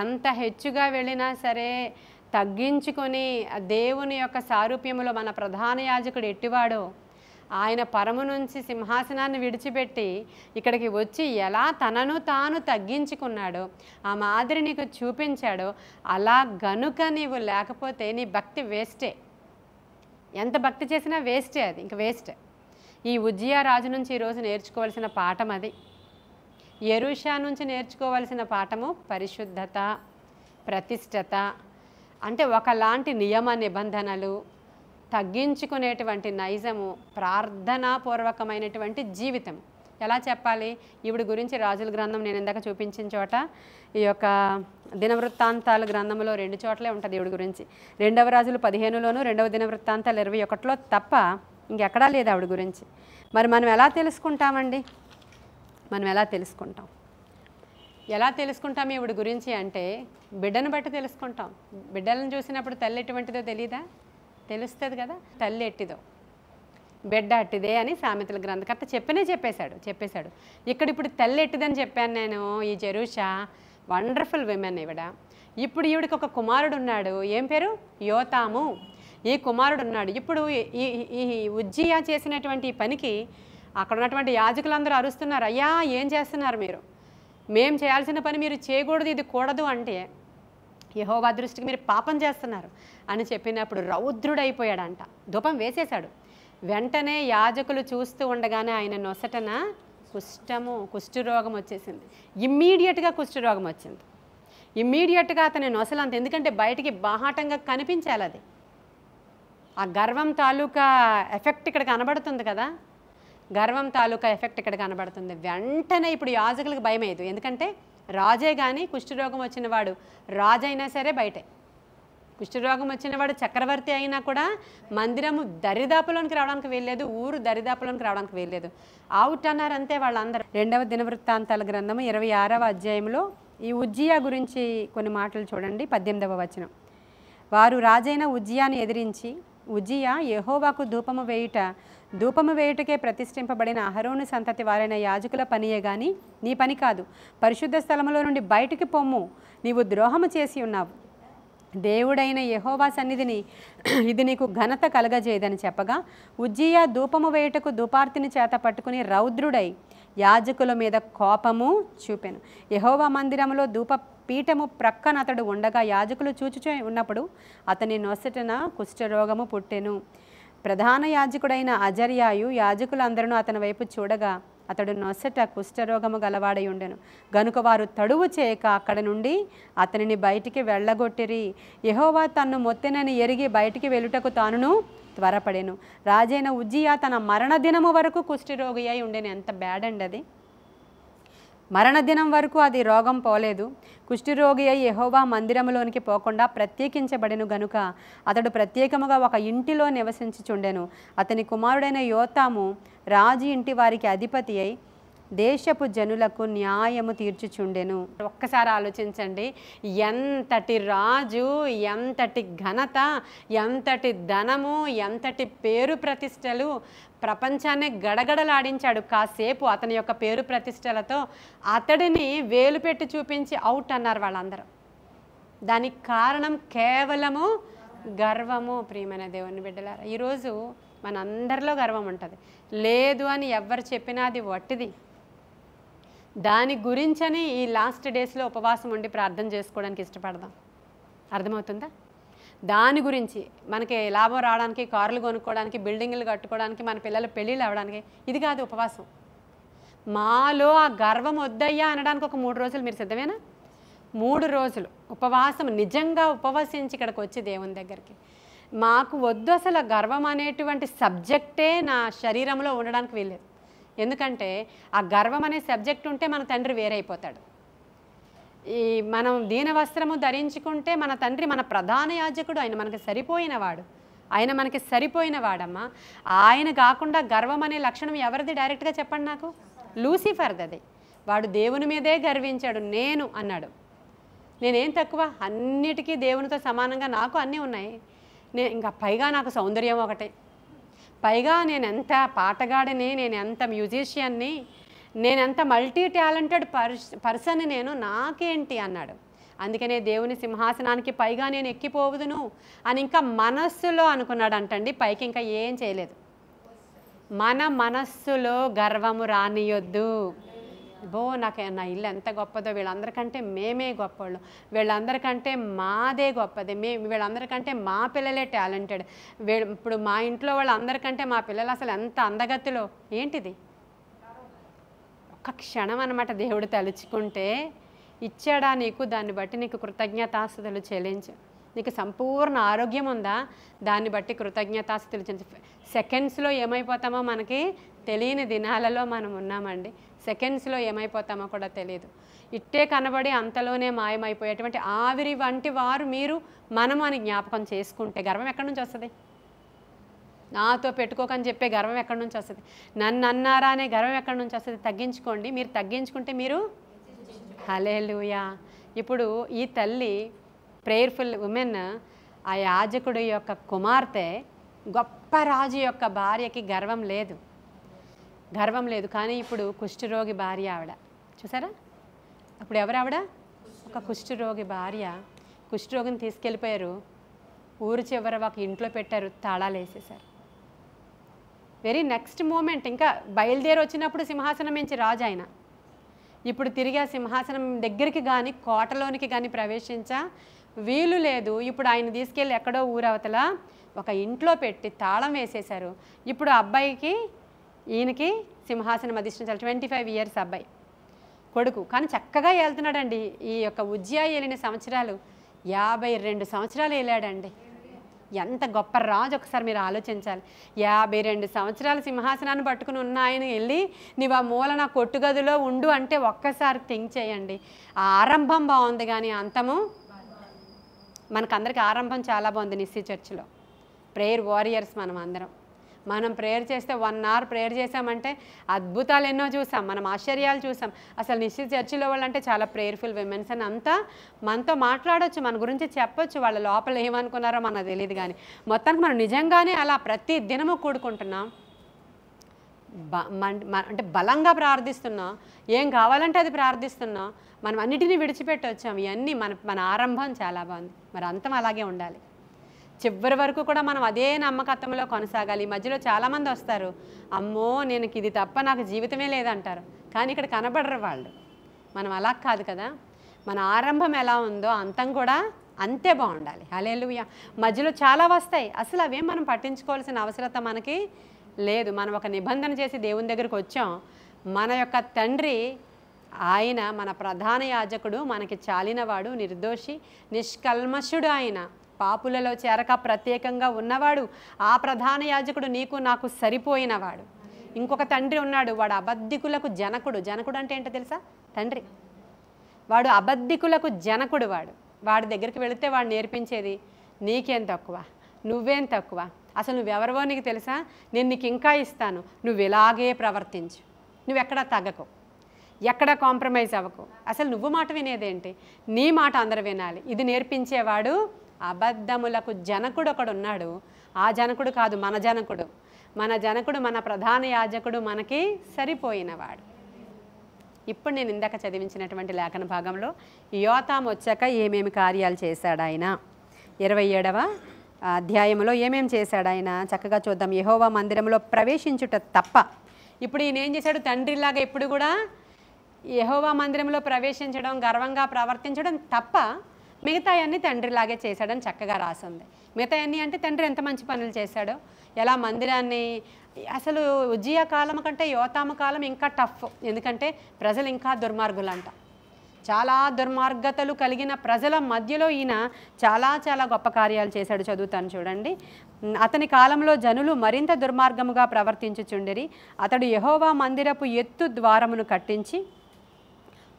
ఎంత హెచ్చుగా వెళ్ళినా సరే తగ్గించుకొని దేవుని యొక్క సారూప్యములో మన ప్రధాన యాజకుడు ఎట్టివాడో ఆయన పరము నుంచి సింహాసనాన్ని విడిచిపెట్టి ఇక్కడికి వచ్చి ఎలా తనను తాను తగ్గించుకున్నాడో ఆ మాదిరి నీకు చూపించాడో, అలా గనుక నీవు లేకపోతే నీ భక్తి వేస్టే. ఎంత భక్తి చేసినా వేస్టే, అది ఇంక వేస్ట్. ఈ ఉజ్జియా రాజు నుంచి ఈరోజు నేర్చుకోవాల్సిన పాఠం అది. యెరూషా నుంచి నేర్చుకోవాల్సిన పాఠము పరిశుద్ధత, ప్రతిష్టత. అంటే ఒకలాంటి నియమ నిబంధనలు, తగ్గించుకునేటువంటి నైజము, ప్రార్థనాపూర్వకమైనటువంటి జీవితం. ఎలా చెప్పాలి? ఈవిడ గురించి రాజుల గ్రంథం నేను ఇందాక చూపించిన చోట, ఈ యొక్క దినవృత్తాంతాల గ్రంథంలో 2 చోట్లే ఉంటుంది ఈవిడ గురించి. 2వ రాజులు 15లోను, 2వ దినవృత్తాంతాలు 21లో తప్ప ఇంకెక్కడా లేదు ఆవిడ గురించి. మరి మనం ఎలా తెలుసుకుంటామండి? ఎలా తెలుసుకుంటాం ఈవిడ గురించి అంటే బిడ్డను బట్టి తెలుసుకుంటాం. బిడ్డలను చూసినప్పుడు తల్లి ఎటువంటిదో తెలీదా? తెలుస్తుంది కదా. తల్లి ఎట్టిదో బిడ్డ అట్టిదే అని సామెతల గ్రంథకర్త చెప్పేశాడు. ఇప్పుడు తల్లి ఎట్టిదని చెప్పాను నేను. ఈ జెరూషా వండర్ఫుల్ విమెన్ ఈవిడ. ఇప్పుడు ఈవిడికి ఒక కుమారుడు ఉన్నాడు. ఏం పేరు? యోతాము. ఈ కుమారుడు ఉన్నాడు. ఇప్పుడు ఈ ఉజ్జియా చేసినటువంటి పనికి అక్కడ ఉన్నటువంటి యాజకులందరూ అరుస్తున్నారు, అయ్యా ఏం చేస్తున్నారు మీరు? మేము చేయాల్సిన పని మీరు చేయకూడదు, ఇది కూడదు అంటే యెహోవా దృష్టికి మీరు పాపం చేస్తున్నారు అని చెప్పినప్పుడు రౌద్రుడైపోయాడంట. ధూపం వేసేశాడు. వెంటనే యాజకులు చూస్తూ ఉండగానే ఆయన నొసటన కుష్ఠరోగం వచ్చేసింది. ఇమ్మీడియట్గా కుష్ఠరోగం వచ్చింది. ఇమ్మీడియట్గా అతని నొసలంత, ఎందుకంటే బయటికి బాహాటంగా కనిపించాలి అది. ఆ గర్వం తాలూకా ఎఫెక్ట్ ఇక్కడ కనబడుతుంది కదా, గర్వం తాలూకా ఎఫెక్ట్ ఇక్కడ కనబడుతుంది. వెంటనే ఇప్పుడు యాజకులకు భయం అయ్యేది, ఎందుకంటే రాజే కానీ కుష్ఠరోగం వచ్చిన వాడు రాజైనా సరే బయటే. కుష్ఠరోగం వచ్చిన వాడు చక్రవర్తి అయినా కూడా మందిరము దరిదాపులోనికి రావడానికి వెళ్ళలేదు, ఊరు దరిదాపులోనికి రావడానికి వెళ్ళలేదు, అవుట్ అన్నారు అంతే వాళ్ళందరూ. 2వ దినవృత్తాంతాల గ్రంథము 26వ అధ్యాయంలో ఈ ఉజ్జియా గురించి కొన్ని మాటలు చూడండి. 18వ వచనం. వారు రాజైన ఉజ్జియాను ఎదిరించి, ఉజ్జియా యెహోవాకు ధూపము వేయుటకే ప్రతిష్ఠింపబడిన అహరోను సంతతి వారైన యాజకుల పనియే గాని నీ పని కాదు. పరిశుద్ధ స్థలములో నుండి బయటికి పొమ్ము, నీవు ద్రోహము చేసి ఉన్నావు. దేవుడైన యెహోవా సన్నిధిని ఇది నీకు ఘనత కలగజేయదని చెప్పగా, ఉజ్జియా ధూపము వేయుటకు ధూపార్తిని చేత పట్టుకుని రౌద్రుడై యాజకుల మీద కోపము చూపెను. యెహోవా మందిరములో ధూప పీఠము ప్రక్కన అతడు ఉండగా యాజకులు చూచుచూ ఉన్నప్పుడు అతని నొసటన కుష్ఠరోగము పుట్టెను. ప్రధాన యాజకుడైన అజర్యాయు యాజకులందరూ అతని వైపు చూడగా అతడు నొసట కుష్ఠరోగము గలవాడై ఉండెను. గనుక వారు తడువు చేయక అక్కడ నుండి అతనిని బయటికి వెళ్ళగొట్టిరి. యెహోవా తన్ను మొత్తెనని ఎరిగి బయటికి వెళ్ళుటకు తానును త్వరపడెను. రాజైన ఉజ్జియా తన మరణదినము వరకు కుష్ఠరోగి అయి ఉండెను. ఎంత బ్యాడ్ అండి అది. మరణదినం వరకు అది రోగం పోలేదు. కుష్ఠరోగి అయి యెహోవా మందిరములోనికి పోకుండా ప్రత్యేకించబడెను గనుక అతడు ప్రత్యేకముగా ఒక ఇంటిలో నివసించుచుండెను. అతని కుమారుడైన యోతాము రాజు ఇంటి వారికి అధిపతి అయి దేశపు జనులకు న్యాయము తీర్చుచుండెను. ఒక్కసారి ఆలోచించండి, ఎంతటి రాజు, ఎంతటి ఘనత, ఎంతటి ధనము, ఎంతటి పేరు ప్రతిష్టలు, ప్రపంచాన్ని గడగడలాడించాడు. కాసేపు అతని యొక్క పేరు ప్రతిష్టలతో అతడిని వేలు పెట్టి చూపించి అవుట్ అన్నారు వాళ్ళందరూ. దానికి కారణం కేవలము గర్వము. ప్రియమైన దేవుని బిడ్డలారా, ఈరోజు మనందరిలో గర్వం ఉంటుంది. లేదు అని ఎవరు చెప్పినా అది వట్టిది. దాని గురించని ఈ లాస్ట్ డేస్లో ఉపవాసం ఉండి ప్రార్థన చేసుకోవడానికి ఇష్టపడదాం. అర్థమవుతుందా? దాని గురించి మనకి లాభం రావడానికి, కార్లు కొనుక్కోవడానికి, బిల్డింగ్లు కట్టుకోవడానికి, మన పిల్లల పెళ్ళిళ్ళు అవ్వడానికి ఇది కాదు ఉపవాసం. మాలో ఆ గర్వం వద్దయ్యా అనడానికి ఒక 3 రోజులు మీరు సిద్ధమేనా? 3 రోజులు ఉపవాసం, నిజంగా ఉపవసించి ఇక్కడికి వచ్చి దేవుని దగ్గరికి, మాకు వద్దు అసలు గర్వం అనేటువంటి సబ్జెక్టే నా శరీరంలో ఉండడానికి వీల్లేదు. ఎందుకంటే ఆ గర్వం అనే సబ్జెక్ట్ ఉంటే మన తండ్రి వేరైపోతాడు. ఈ మనం దీన వస్త్రము ధరించుకుంటే మన తండ్రి మన ప్రధాన యాజకుడు, ఆయన మనకి సరిపోయినవాడు, ఆయన మనకి సరిపోయినవాడమ్మా. ఆయన కాకుండా గర్వం అనే లక్షణం ఎవరిది డైరెక్ట్గా చెప్పండి నాకు? లూసిఫర్ది. అది వాడు దేవుని మీదే గర్వించాడు. నేను అన్నాడు, నేనేం తక్కువ, అన్నిటికీ దేవునితో సమానంగా నాకు అన్నీ ఉన్నాయి, ఇంకా పైగా నాకు సౌందర్యం ఒకటే, పైగా నేను ఎంత పాటగాడిని, నేను ఎంత మ్యూజిషియన్ని, నేను ఎంత మల్టీ టాలెంటెడ్ పర్సన్, నేను నాకేంటి అన్నాడు. అందుకనే దేవుని సింహాసనానికి పైగా నేను ఎక్కిపోవదును అని ఇంకా మనస్సులో అనుకున్నాడు అంటండి. పైకి ఇంకా ఏం చేయలేదు. మన మనస్సులో గర్వము రానియొద్దు. నాకు నా ఇల్లు ఎంత గొప్పదో, వీళ్ళందరికంటే మేమే గొప్పవాళ్ళు, వీళ్ళందరికంటే మాదే గొప్పది, వీళ్ళందరికంటే మా పిల్లలే టాలెంటెడ్, ఇప్పుడు మా ఇంట్లో వాళ్ళందరికంటే మా పిల్లలు అసలు ఎంత అందగత్తులో. ఏంటిది? ఒక్క క్షణం అన్నమాట. దేవుడు తలుచుకుంటే ఇచ్చాడా నీకు, దాన్ని బట్టి నీకు కృతజ్ఞతాస్తుతులు చెల్లించు. నీకు సంపూర్ణ ఆరోగ్యం ఉందా, దాన్ని బట్టి కృతజ్ఞతాస్తుతులు చెల్లించు. సెకండ్స్లో ఏమైపోతామో మనకి తెలియని దినాలలో మనం ఉన్నామండి. సెకండ్స్లో ఏమైపోతామో కూడా తెలియదు. ఇట్టే కనబడి అంతలోనే మాయమైపోయేటువంటి ఆవిరి వంటి వారు మీరు, మనము అని జ్ఞాపకం చేసుకుంటే గర్వం ఎక్కడి నుంచి వస్తుంది? నాతో పెట్టుకోకని చెప్పే గర్వం ఎక్కడి నుంచి వస్తుంది? నన్ను అన్నారా అనే గర్వం ఎక్కడి నుంచి వస్తుంది? తగ్గించుకోండి. మీరు తగ్గించుకుంటే మీరు హల్లెలూయా. ఇప్పుడు ఈ తల్లి ప్రేయర్ఫుల్ ఉమెన్, ఆ యాజకుడి యొక్క కుమార్తె, గొప్ప రాజు యొక్క భార్యకి గర్వం లేదు, గర్వం లేదు. కానీ ఇప్పుడు కుష్ఠరోగి భార్య ఆవిడ, చూసారా? అప్పుడు ఎవరు ఆవిడ? ఒక కుష్ఠరోగి భార్య. కుష్ఠరోగిని తీసుకెళ్ళిపోయారు, ఊరు చివర ఒక ఇంట్లో పెట్టారు, తాళాలు వేసేశారు. వెరీ నెక్స్ట్ మూమెంట్ ఇంకా బయలుదేరి వచ్చినప్పుడు సింహాసనం నుంచి రాజు ఆయన, ఇప్పుడు తిరిగి ఆ సింహాసనం దగ్గరికి కానీ కోటలోనికి కానీ ప్రవేశించా వీలు లేదు. ఇప్పుడు ఆయన తీసుకెళ్ళి ఎక్కడో ఊరవతల ఒక ఇంట్లో పెట్టి తాళం వేసేశారు. ఇప్పుడు అబ్బాయికి ఈయనకి సింహాసనం అధిష్ఠించాలి. 25 ఇయర్స్ అబ్బాయి కొడుకు, కానీ చక్కగా వెళ్తున్నాడండి. ఈ యొక్క ఉజ్జియా ఏలిన సంవత్సరాలు 52 సంవత్సరాలు వెళ్ళాడండి. ఎంత గొప్ప రాజు ఒకసారి మీరు ఆలోచించాలి. 52 సంవత్సరాల సింహాసనాన్ని పట్టుకుని ఉన్న ఆయన వెళ్ళి నీవు ఆ మూలన కొట్టుగదిలో ఉండు అంటే ఒక్కసారి థింక్ చేయండి. ఆ ఆరంభం బాగుంది కానీ అంతము మనకందరికీ ఆరంభం చాలా బాగుంది. నిస్సీ చర్చిలో ప్రేయర్ వారియర్స్ మనం ప్రేయర్ చేస్తే 1 hour ప్రేయర్ చేసామంటే అద్భుతాలు ఎన్నో చూసాం, మనం ఆశ్చర్యాలు చూసాం. అసలు నిశ్చిత చర్చిలో వాళ్ళంటే చాలా ప్రేయర్ఫుల్ విమెన్స్ అని అంతా మనతో మాట్లాడవచ్చు, మన గురించి చెప్పొచ్చు. వాళ్ళ లోపల ఏమనుకున్నారో మనకు తెలియదు. కానీ మొత్తానికి మనం నిజంగానే అలా ప్రతి దినము కూడుకుంటున్నాం, అంటే బలంగా ప్రార్థిస్తున్నాం, ఏం కావాలంటే అది ప్రార్థిస్తున్నాం, మనం అన్నిటినీ విడిచిపెట్టి వచ్చాం. ఇవన్నీ మన ఆరంభం చాలా బాగుంది, మరి అంతం అలాగే ఉండాలి. చివరి వరకు కూడా మనం అదే నమ్మకత్వంలో కొనసాగాలి. ఈ మధ్యలో చాలామంది వస్తారు, అమ్మో నేను ఇది తప్ప నాకు జీవితమే లేదంటారు, కానీ ఇక్కడ కనబడరు వాళ్ళు. మనం అలా కాదు కదా, మన ఆరంభం ఎలా ఉందో అంతం కూడా అంతే బాగుండాలి. హల్లెలూయా. మధ్యలో చాలా వస్తాయి, అసలు అవేం మనం పట్టించుకోవాల్సిన అవసరత మనకి లేదు. మనం ఒక నిబంధన చేసి దేవుని దగ్గరికి వచ్చాం. మన యొక్క తండ్రి ఆయన మన ప్రధాన యాజకుడు, మనకి చాలినవాడు, నిర్దోషి, నిష్కల్మషుడు, ఆయన పాపులలో చేరక ప్రత్యేకంగా ఉన్నవాడు. ఆ ప్రధాన యాజకుడు నీకు నాకు సరిపోయినవాడు. ఇంకొక తండ్రి ఉన్నాడు, వాడు అబద్ధికులకు జనకుడు. జనకుడు అంటే ఏంటో తెలుసా? తండ్రి. వాడు అబద్ధికులకు జనకుడు. వాడి దగ్గరికి వెళితే వాడు నేర్పించేది నీకేం తక్కువ, నువ్వేం తక్కువ, అసలు నువ్వెవరివో నీకు తెలుసా, నేను నీకు ఇంకా ఇస్తాను, నువ్వు ఇలాగే ప్రవర్తించు, నువ్వెక్కడా తగ్గకు, ఎక్కడ కాంప్రమైజ్ అవ్వకు, అసలు నువ్వు మాట వినేదేంటి, నీ మాట అందరూ వినాలి. ఇది నేర్పించేవాడు అబద్ధములకు జనకుడు ఒకడున్నాడు. ఆ జనకుడు కాదు, మన జనకుడు. మన ప్రధాన యాజకుడు, మనకి సరిపోయినవాడు. ఇప్పుడు నేను ఇందాక చదివించినటువంటి లేఖన భాగంలో యోతాము వచ్చాక ఏమేమి కార్యాలు చేశాడు ఆయన, 27వ అధ్యాయంలో ఏమేమి చేశాడు ఆయన చక్కగా చూద్దాం. యెహోవా మందిరంలో ప్రవేశించుట తప్ప. ఇప్పుడు ఈయన ఏం చేశాడు? తండ్రిలాగా ఎప్పుడు కూడా యెహోవా మందిరంలో ప్రవేశించడం, గర్వంగా ప్రవర్తించడం తప్ప మిగతా అన్నీ తండ్రిలాగే చేశాడని చక్కగా రాసింది. మిగతా అన్నీ అంటే తండ్రి ఎంత మంచి పనులు చేశాడో, ఎలా మందిరాన్ని, అసలు ఉజ్జియా కాలం కంటే యోతాము కాలం ఇంకా టఫ్. ఎందుకంటే ప్రజలు ఇంకా దుర్మార్గులంట. చాలా దుర్మార్గతలు కలిగిన ప్రజల మధ్యలో ఈయన చాలా చాలా గొప్ప కార్యాలు చేశాడు. చదువుతాను చూడండి. అతని కాలంలో జనులు మరింత దుర్మార్గముగా ప్రవర్తించుచుండిరి. అతడు యెహోవా మందిరపు ఎత్తు ద్వారమును కట్టించి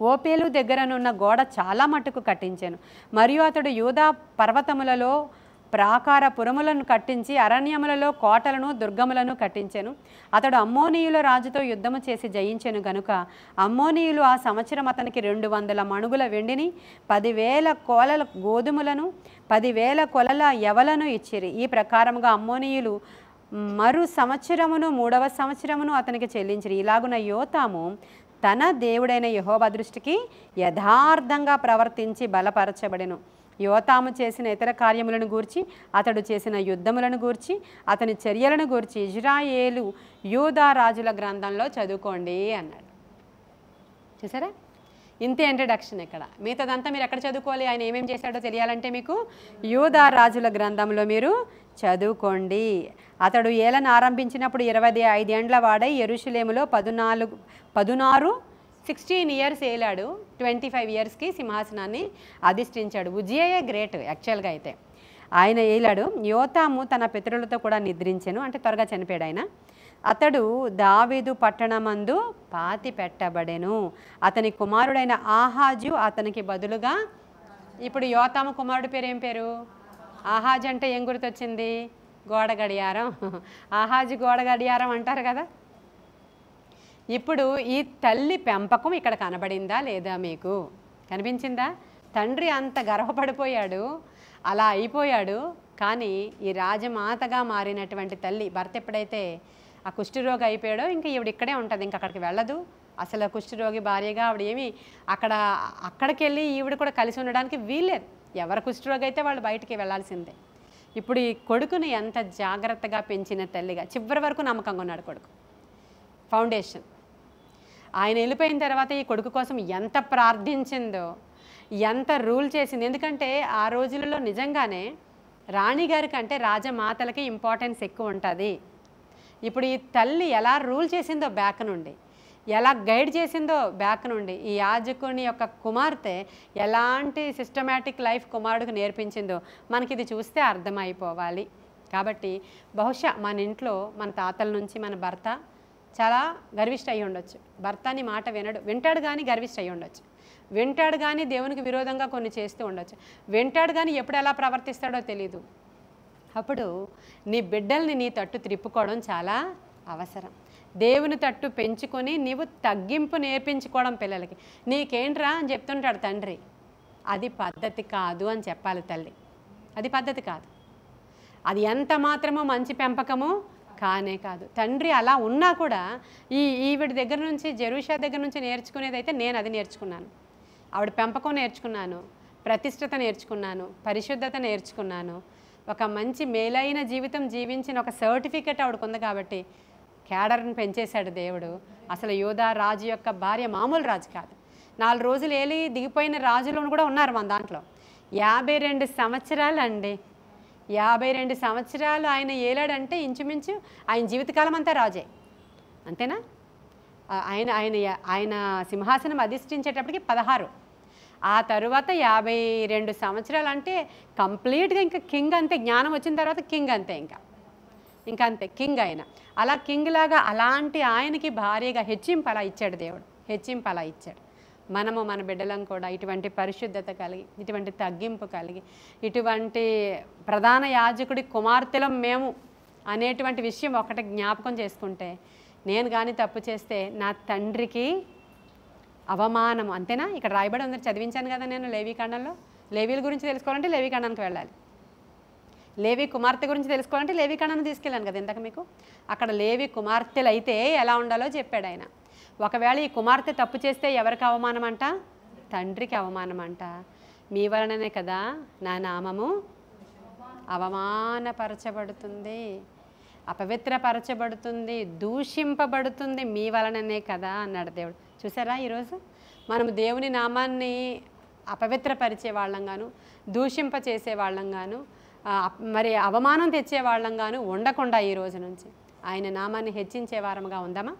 ఓపేలు దగ్గరనున్న గోడ చాలా మట్టుకు కట్టించాను. మరియు అతడు యూదా పర్వతములలో ప్రాకార పురములను కట్టించి అరణ్యములలో కోటలను దుర్గములను కట్టించెను. అతడు అమ్మోనీయుల రాజుతో యుద్ధము చేసి జయించెను గనుక అమ్మోనీయులు ఆ సంవత్సరం అతనికి 200 మణుగుల వెండిని, 10,000 కోలల గోధుమలను, 10,000 కొలల యవలను ఇచ్చిరి. ఈ ప్రకారముగా అమ్మోనీయులు మరు సంవత్సరమును 3వ సంవత్సరమును అతనికి చెల్లించిరి. ఇలాగున యోతాము తన దేవుడైన యెహోవా దృష్టికి యథార్థంగా ప్రవర్తించి బలపరచబడెను. యోతాము చేసిన ఇతర కార్యములను గూర్చి, అతడు చేసిన యుద్ధములను గూర్చి, అతని చర్యలను గూర్చి ఇజ్రాయేలు యూదా రాజుల గ్రంథంలో చదువుకోండి అన్నాడు. చూసారా? ఇంతే ఇంట్రడక్షన్. ఇక్కడ మిగతాదంతా మీరు ఎక్కడ చదువుకోవాలి, ఆయన ఏమేమి చేశాడో తెలియాలంటే మీకు యూదా రాజుల గ్రంథంలో మీరు చదువుకోండి. అతడు ఏలను ఆరంభించినప్పుడు 25 ఏండ్ల వాడై యెరూషలేములో 16 ఇయర్స్ ఏలాడు. 25 ఇయర్స్కి సింహాసనాన్ని అధిష్ఠించాడు. ఉజ్జియాయే గ్రేట్ యాక్చువల్గా అయితే. ఆయన ఏలాడు. యోతాము తన పితరులతో కూడా నిద్రించెను, అంటే త్వరగా చనిపోయాడు ఆయన. అతడు దావీదు పట్టణమందు పాతి పెట్టబడెను. అతని కుమారుడైన ఆహాజు అతనికి బదులుగా. ఇప్పుడు యోతాము కుమారుడి పేరు ఏం పేరు? ఆహాజు అంటే ఏం గుర్తొచ్చింది? గోడ గడియారం. ఆహాజు గోడ గడియారం అంటారు కదా. ఇప్పుడు ఈ తల్లి పెంపకం ఇక్కడ కనబడిందా లేదా? మీకు కనిపించిందా? తండ్రి అంత గర్వపడిపోయాడు, అలా అయిపోయాడు. కానీ ఈ రాజమాతగా మారినటువంటి తల్లి, భర్త ఎప్పుడైతే ఆ కుష్ఠరోగి అయిపోయాడో ఇంకా ఈవిడ ఇక్కడే ఉంటుంది, ఇంకా అక్కడికి వెళ్ళదు. అసలు కుష్ఠరోగి భార్యగా ఆవిడ ఏమి అక్కడికి వెళ్ళి ఈవిడ కూడా కలిసి ఉండడానికి వీల్లేదు. ఎవరు కుష్ఠరోగి అయితే వాళ్ళు బయటికి వెళ్ళాల్సిందే. ఇప్పుడు ఈ కొడుకుని ఎంత జాగ్రత్తగా పెంచిన తల్లిగా చివరి వరకు నమ్మకంగా ఉన్నాడు కొడుకు. ఫౌండేషన్. ఆయన వెళ్ళిపోయిన తర్వాత ఈ కొడుకు కోసం ఎంత ప్రార్థించిందో, ఎంత రూల్ చేసింది. ఎందుకంటే ఆ రోజులలో నిజంగానే రాణిగారి కంటే రాజమాతలకి ఇంపార్టెన్స్ ఎక్కువ ఉంటుంది. ఇప్పుడు ఈ తల్లి ఎలా రూల్ చేసిందో బ్యాక్ నుండి, ఎలా గైడ్ చేసిందో బ్యాక్ నుండి, ఈ యాజకుని యొక్క కుమార్తె ఎలాంటి సిస్టమేటిక్ లైఫ్ కుమారుడికి నేర్పించిందో మనకి ఇది చూస్తే అర్థమైపోవాలి. కాబట్టి బహుశా మన ఇంట్లో మన తాతల నుంచి మన భర్త చాలా గర్విష్ట అయి ఉండొచ్చు. భర్తని మాట వింటాడు కానీ గర్విష్ట అయి ఉండొచ్చు. వింటాడు కానీ దేవునికి విరోధంగా కొన్ని చేస్తూ ఉండొచ్చు. వింటాడు కానీ ఎప్పుడు ఎలా ప్రవర్తిస్తాడో తెలీదు. అప్పుడు నీ బిడ్డల్ని నీ తట్టు త్రిప్పుకోవడం చాలా అవసరం. దేవుని తట్టు పెంచుకొని నీవు తగ్గింపు నేర్పించుకోవడం పిల్లలకి. నీకేంట్రా అని చెప్తుంటాడు తండ్రి, అది పద్ధతి కాదు అని చెప్పాలి తల్లి. అది పద్ధతి కాదు, అది ఎంత మాత్రమో మంచి పెంపకము కానే కాదు. తండ్రి అలా ఉన్నా కూడా ఈవిడ దగ్గర నుంచి, జెరూషా దగ్గర నుంచి నేర్చుకునేది అయితే నేను అది నేర్చుకున్నాను. ఆవిడ పెంపకం నేర్చుకున్నాను, ప్రతిష్టత నేర్చుకున్నాను, పరిశుద్ధత నేర్చుకున్నాను. ఒక మంచి మేలైన జీవితం జీవించిన ఒక సర్టిఫికెట్ ఆవిడకు ఉంది. కాబట్టి క్యాడర్ని పెంచేశాడు దేవుడు. అసలు యోధా రాజు యొక్క భార్య మామూలు రాజు కాదు. 4 రోజులు ఏలి దిగిపోయిన రాజులను కూడా ఉన్నారు మన దాంట్లో. 52 సంవత్సరాలు అండి. 52 సంవత్సరాలు ఆయన ఏలాడంటే ఇంచుమించు ఆయన జీవితకాలం అంతా రాజే, అంతేనా? ఆయన ఆయన ఆయన సింహాసనం అధిష్ఠించేటప్పటికి 16. ఆ తరువాత 52 సంవత్సరాలు అంటే కంప్లీట్గా ఇంకా కింగ్ అంతే. జ్ఞానం వచ్చిన తర్వాత కింగ్ అంతే, ఇంకా అంతే కింగ్ ఆయన. అలా కింగ్ లాగా అలాంటి ఆయనకి భార్యగా హెచ్చింపు అలా ఇచ్చాడు దేవుడు, హెచ్చింపు అలా ఇచ్చాడు. మనము మన బిడ్డలను కూడా ఇటువంటి పరిశుద్ధత కలిగి, ఇటువంటి తగ్గింపు కలిగి, ఇటువంటి ప్రధాన యాజకుడి కుమార్తెలం మేము అనేటువంటి విషయం ఒకటి జ్ఞాపకం చేసుకుంటే, నేను కానీ తప్పు చేస్తే నా తండ్రికి అవమానం, అంతేనా? ఇక్కడ రాయబడి అందరు చదివించాను కదా నేను లేవీకాండంలో. లేవీల గురించి తెలుసుకోవాలంటే లేవీకాండానికి వెళ్ళాలి. లేవి కుమార్తె గురించి తెలుసుకోవాలంటే లేవీకాండాన్ని తీసుకెళ్ళాను కదా ఇందాక మీకు. అక్కడ లేవి కుమార్తెలు అయితే ఎలా ఉండాలో చెప్పాడు ఆయన. ఒకవేళ ఈ కుమార్తె తప్పు చేస్తే ఎవరికి అవమానం అంట? తండ్రికి అవమానం అంట. మీ వలననే కదా నా నామము అవమానపరచబడుతుంది, అపవిత్రపరచబడుతుంది, దూషింపబడుతుంది మీ వలననే కదా అన్నాడు దేవుడు. చూసారా, ఈరోజు మనము దేవుని నామాన్ని అపవిత్రపరిచే వాళ్ళంగాను, దూషింప చేసే వాళ్ళంగాను, మరి అవమానం తెచ్చే వాళ్ళంగాను ఉండకుండా ఈ రోజు నుంచి ఆయన నామాన్ని హెచ్చించే వారముగా ఉందామా?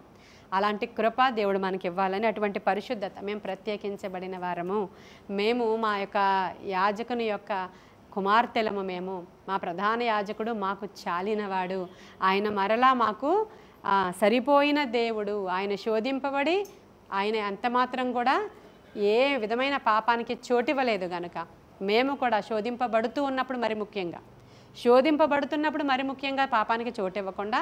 అలాంటి కృప దేవుడు మనకి ఇవ్వాలని, అటువంటి పరిశుద్ధత. మేము ప్రత్యేకించబడిన వారము, మేము మా యొక్క యాజకుని యొక్క కుమార్తెలము, మేము మా ప్రధాన యాజకుడు మాకు చాలినవాడు, ఆయన మరలా మాకు సరిపోయిన దేవుడు, ఆయన శోధింపబడి ఆయన అంత మాత్రం కూడా ఏ విధమైన పాపానికి చోటివ్వలేదు కనుక మేము కూడా శోధింపబడుతూ ఉన్నప్పుడు శోధింపబడుతున్నప్పుడు మరి ముఖ్యంగా పాపానికి చోటు ఇవ్వకుండా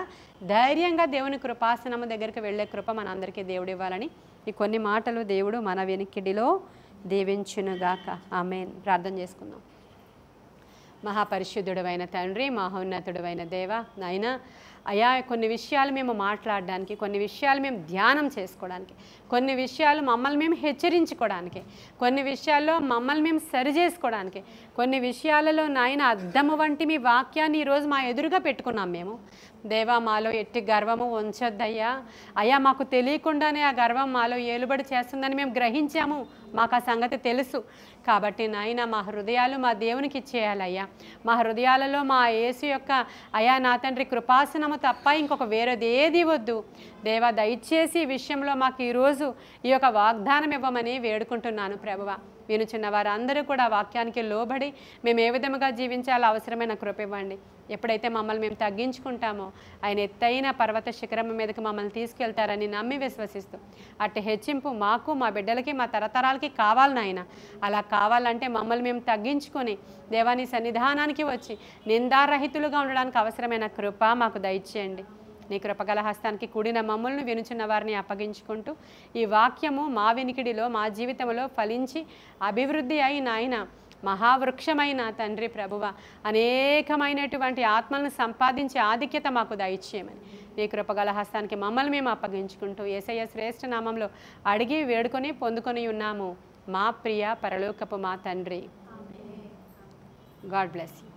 ధైర్యంగా దేవుని కృపాసనము దగ్గరికి వెళ్ళే కృప మనందరికీ దేవుడు ఇవ్వాలని ఈ కొన్ని మాటలు దేవుడు మన వెనుకిడిలో దీవించునుగాక. ఆమేన్. ప్రార్థన చేసుకుందాం. మహాపరిశుద్ధుడైన తండ్రి, మహోన్నతుడైన దేవ, నాయనా అయా, కొన్ని విషయాలు మేము మాట్లాడడానికి, కొన్ని విషయాలు మేము ధ్యానం చేసుకోవడానికి, కొన్ని విషయాలు మమ్మల్ని మేము హెచ్చరించుకోవడానికి, కొన్ని విషయాల్లో మమ్మల్ని మేము సరి చేసుకోవడానికి, కొన్ని విషయాలలో నాయన అద్దము వంటి మీ వాక్యాన్ని ఈరోజు మా ఎదురుగా పెట్టుకున్నాం మేము. దేవా, మాలో ఎట్టి గర్వము ఉంచొద్దయ్యా. అయ్యా, మాకు తెలియకుండానే ఆ గర్వం మాలో ఏలుబడి చేస్తుందని మేము గ్రహించాము, మాకు ఆ సంగతి తెలుసు. కాబట్టి నాయన మా హృదయాలు మా దేవునికి ఇచ్చేయాలయ్యా. మా హృదయాలలో మా యేసు యొక్క అయా నా తండ్రి కృపాసనము తప్ప ఇంకొక వేరేది ఏది వద్దు దేవా. దయచేసి ఈ విషయంలో మాకు ఈరోజు ఈ యొక్క వాగ్దానం ఇవ్వమని వేడుకుంటున్నాను ప్రభువా. వినుచున్న వారందరూ కూడా వాక్యానికి లోబడి మేము ఏ విధముగా జీవించాలో అవసరమైన కృప ఇవ్వండి. ఎప్పుడైతే మమ్మల్ని మేము తగ్గించుకుంటామో ఆయన ఎత్తైన పర్వత శిఖరం మీదకి మమ్మల్ని తీసుకెళ్తారని నమ్మి విశ్వసిస్తూ అట్టి హెచ్చింపు మాకు, మా బిడ్డలకి, మా తరతరాలకి కావాలి నాయన. అలా కావాలంటే మమ్మల్ని మేము తగ్గించుకొని దేవాని సన్నిధానానికి వచ్చి నిందారహితులుగా ఉండడానికి అవసరమైన కృప మాకు దయచేయండి. నీ కృపగల హస్తానికి కూడిన మమ్మల్ని వినుచున్న వారిని అప్పగించుకుంటూ ఈ వాక్యము మా వినికిడిలో, మా జీవితంలో ఫలించి అభివృద్ధి అయిన ఆయన మహావృక్షమైన తండ్రి ప్రభువ అనేకమైనటువంటి ఆత్మలను సంపాదించే ఆధిక్యత మాకు దయచేయమని నీ కృపగల హస్తానికి మమ్మల్ని మేము అప్పగించుకుంటూ యేసయ్య శ్రేష్ఠ నామంలో అడిగి వేడుకొని పొందుకొని ఉన్నాము మా ప్రియ పరలోకపు మా తండ్రి. God bless you.